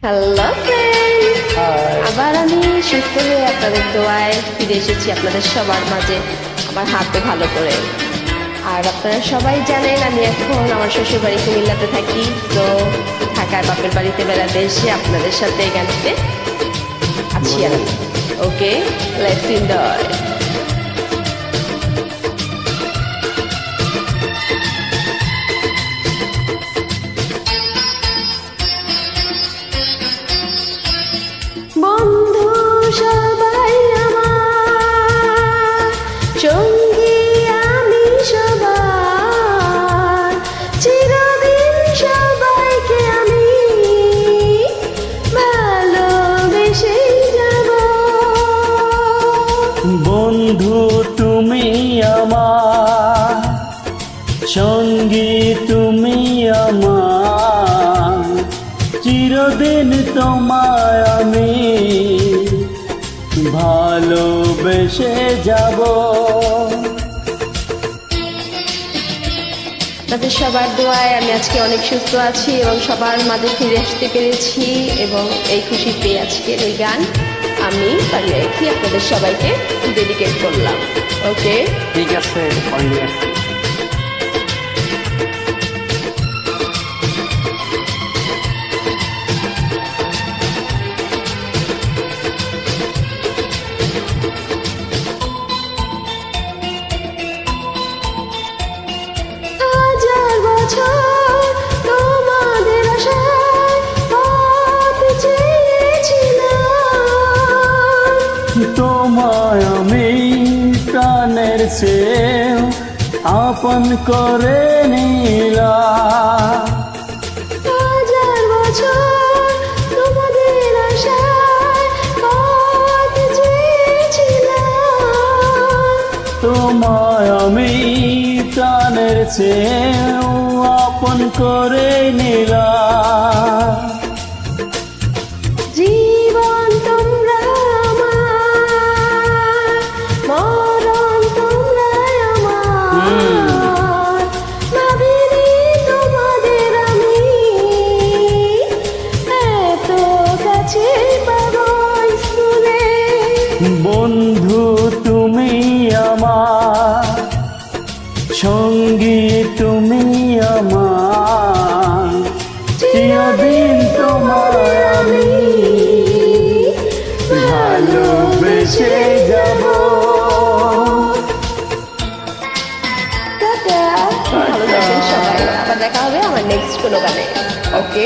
Hello friend, high. আবার আমি সুস্থ হয়ে আপনাদের দোয়ায় ফিরে এসেছি আপনাদের সবার মাঝে, আমার হাতে ভালো করে। আর আপনারা সবাই জানেন আমি এখন আমার শ্বশুর বাড়ি কুমিল্লাতে থাকি। তো ঢাকার বাপের বাড়িতে বেড়াতে এসে আপনাদের সাথে গানতে আছি আমি। ওকে, লেটস এনজয়। বন্ধু সবাই আমার সঙ্গী, আমি সবার চিরদিন সবাইকে আমি ভালোবেসে যাব। বন্ধু তুমি আমার সঙ্গী, তুমি আমার চিরদিন তোমায় আমি ভালোবেসে যাব। তাদের সবার দোয়ায় আমি আজকে অনেক সুস্থ আছি এবং সবার মাঝে ফিরে আসতে পেরেছি, এবং এই খুশিতে আজকের এই গান আমি পালিয়ে রেখে আপনাদের সবাইকে ডেডিকেট করলাম। ওকে, ঠিক আছে, অনিয়া। হাজার বছর তোমাদের আশায় পথ চেয়েছিলাম, তোমায় আমি প্রাণের চেয়েও আপন করে নিলাম। হাজার বছর তোমাদের আশায় পথ চেয়েছিলাম, তোমায় আমি প্রাণের চেয়েও আপন করে নিলাম। জীবন তোমরা আমার, মরণ তোমরা আমার, ভাবিনি তোমাদের আমি এত কাছে পাবো স্কুলে। বন্ধু তুমি আমার সঙ্গী, তুমি আমার চিরদিন তোমায় আমি ভালোবেসে যাব। টাটা, ভালো থাকবেন সবাই, আবার দেখা হবে আমার নেক্সট কোনো গানে। ওকে।